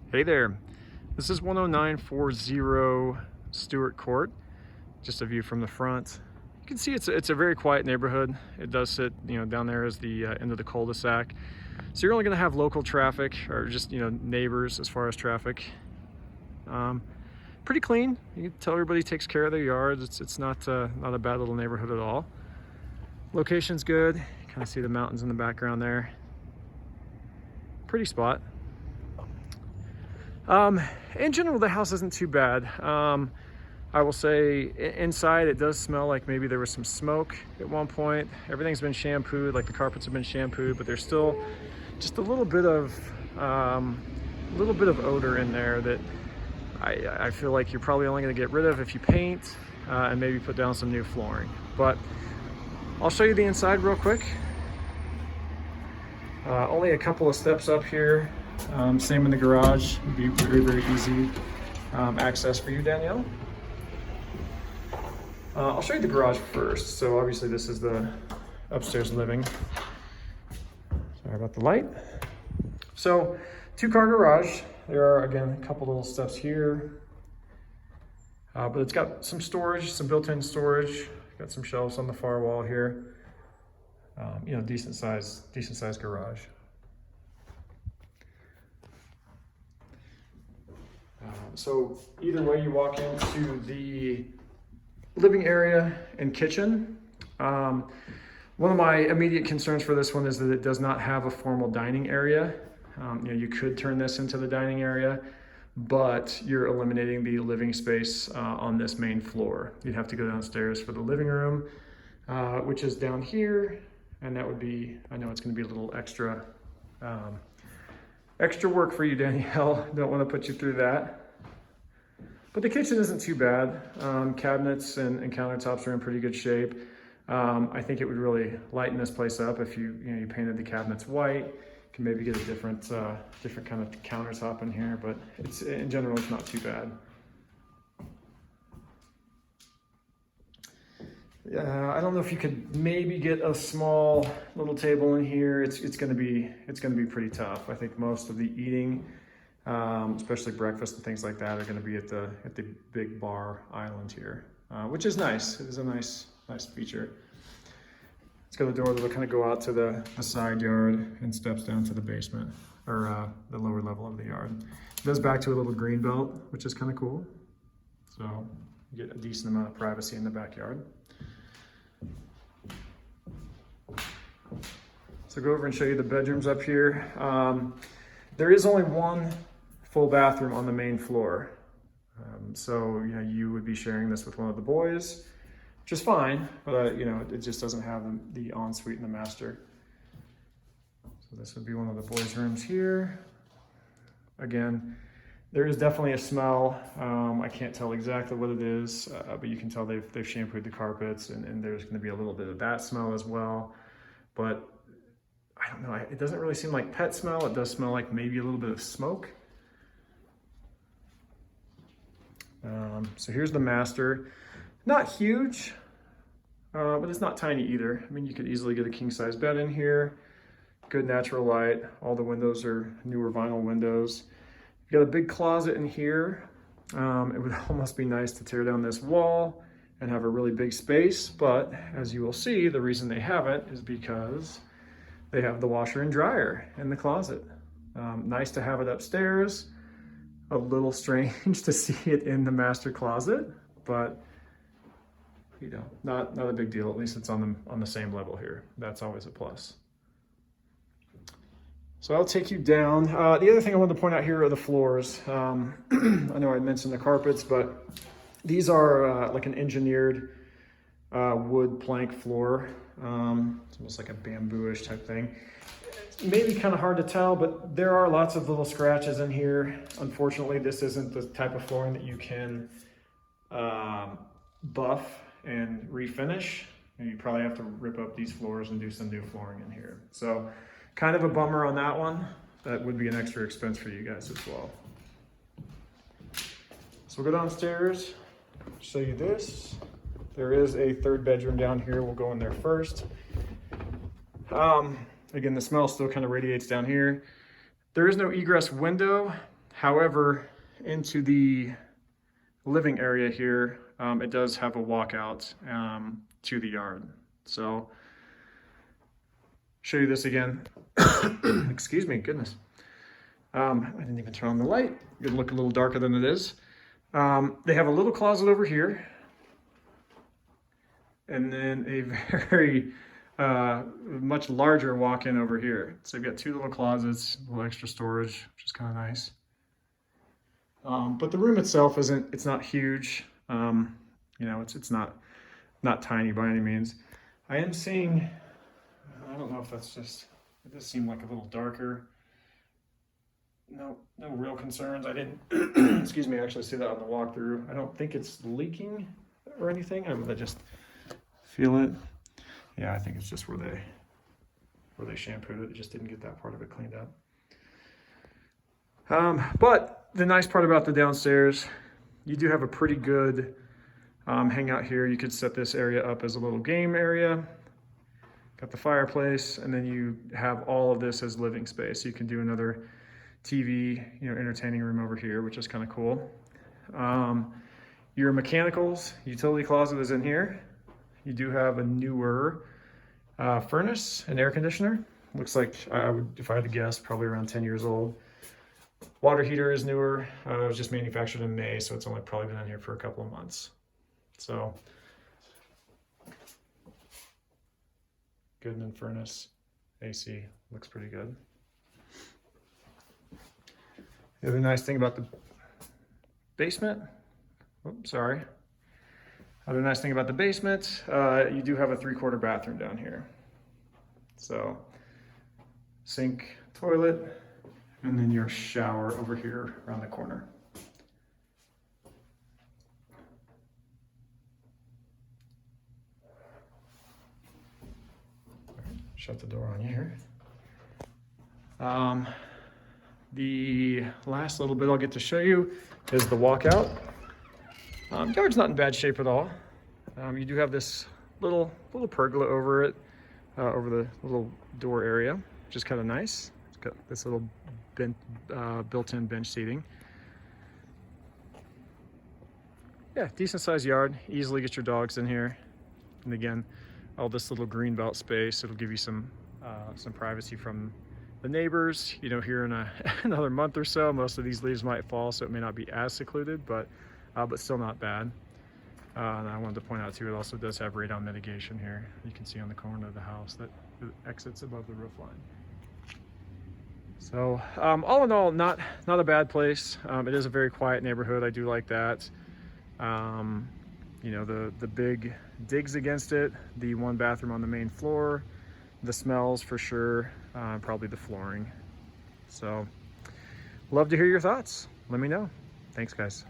Hey there, this is 10940 Stuart Court. Just a view from the front. You can see it's a very quiet neighborhood. It does sit, down there as the end of the cul-de-sac. So you're only going to have local traffic, or just, neighbors as far as traffic. Pretty clean. You can tell everybody takes care of their yards. It's not a bad little neighborhood at all. Location's good. You kind of see the mountains in the background there. Pretty spot. In general, the house isn't too bad. I will say inside it does smell like maybe there was some smoke at one point. Everything's been shampooed, like the carpets have been shampooed, but there's still just a little bit of odor in there that I feel like you're probably only going to get rid of if you paint and maybe put down some new flooring. But I'll show you the inside real quick. Only a couple of steps up here. Same in the garage. It'd be very easy access for you, Danielle. I'll show you the garage first. So obviously this is the upstairs living. Sorry about the light. So 2-car garage. There are, again, a couple little steps here. But it's got some storage, some built-in storage. Got some shelves on the far wall here. Decent size garage. So either way, you walk into the living area and kitchen. One of my immediate concerns for this one is that it does not have a formal dining area. You could turn this into the dining area, but you're eliminating the living space on this main floor. You'd have to go downstairs for the living room, which is down here, and that would be, I know it's going to be a little extra work for you, Danielle. Don't want to put you through that. But the kitchen isn't too bad. Cabinets and countertops are in pretty good shape. I think it would really lighten this place up if you painted the cabinets white. You can maybe get a different kind of countertop in here, but in general it's not too bad. I don't know if you could maybe get a small little table in here. It's going to be pretty tough. I think most of the eating, especially breakfast and things like that, are going to be at the big bar island here, which is nice. It is a nice feature. It's got a door that'll kind of go out to the side yard and steps down to the basement, or the lower level of the yard. It goes back to a little green belt, which is kind of cool. So you get a decent amount of privacy in the backyard. So go over and show you the bedrooms up here. There is only one full bathroom on the main floor. So you would be sharing this with one of the boys, which is fine, but it just doesn't have the ensuite and the master. So this would be one of the boys' rooms here. Again, there is definitely a smell. I can't tell exactly what it is, but you can tell they've shampooed the carpets, and there's going to be a little bit of that smell as well. But I don't know, it doesn't really seem like pet smell. It does smell like maybe a little bit of smoke. So here's the master. Not huge, but it's not tiny either. I mean, you could easily get a king-size bed in here. Good natural light. All the windows are newer vinyl windows. You got a big closet in here. It would almost be nice to tear down this wall and have a really big space, but as you will see, the reason they haven't is because they have the washer and dryer in the closet. Nice to have it upstairs. A little strange to see it in the master closet, but not a big deal. At least it's on the same level here. That's always a plus. So I'll take you down. The other thing I wanted to point out here are the floors. I know I mentioned the carpets, but these are like an engineered wood plank floor. It's almost like a bamboo-ish type thing. Maybe kind of hard to tell, but there are lots of little scratches in here. Unfortunately, this isn't the type of flooring that you can buff and refinish. You probably have to rip up these floors and do some new flooring in here. So kind of a bummer on that one. That would be an extra expense for you guys as well. So we'll go downstairs, show you this. There is a third bedroom down here. We'll go in there first. Again, the smell still kind of radiates down here. There is no egress window. However, into the living area here, it does have a walkout to the yard. So show you this again. Excuse me, goodness. I didn't even turn on the light. It'd look a little darker than it is. They have a little closet over here, and then a very much larger walk-in over here. So you've got two little closets, a little extra storage, which is kind of nice. But the room itself it's not huge. You know, it's not tiny by any means. I am seeing, I don't know if that's just, it does seem like a little darker. No real concerns. I didn't, excuse me, actually see that on the walkthrough. I don't think it's leaking or anything. I'm gonna just feel it. Yeah, I think it's just where they shampooed it. They just didn't get that part of it cleaned up. But the nice part about the downstairs, you do have a pretty good hangout here. You could set this area up as a little game area. Got the fireplace, and then you have all of this as living space. You can do another TV, you know, entertaining room over here, which is kind of cool. Your mechanicals, utility closet is in here. You do have a newer furnace and air conditioner. Looks like, I would, if I had to guess, probably around 10 years old. Water heater is newer. It was just manufactured in May, so it's only probably been in here for a couple of months. So, Goodman furnace, AC, looks pretty good. The other nice thing about the basement, oops, sorry. Other nice thing about the basement, you do have a 3/4 bathroom down here. So, sink, toilet, and then your shower over here around the corner. Shut the door on you here. The last little bit I'll get to show you is the walkout. Yard's not in bad shape at all. You do have this little pergola over it, over the little door area, which is kind of nice. It's got this little built-in bench seating. Yeah, decent sized yard. Easily get your dogs in here. And again, all this little green belt space. It'll give you some privacy from the neighbors. You know, here in another month or so, most of these leaves might fall, so it may not be as secluded, but still not bad. And I wanted to point out too, it also does have radon mitigation here. You can see on the corner of the house that it exits above the roof line. So all in all, not a bad place. It is a very quiet neighborhood. I do like that. You know, the big digs against it, the one bathroom on the main floor, the smells for sure, probably the flooring. So love to hear your thoughts. Let me know. Thanks, guys.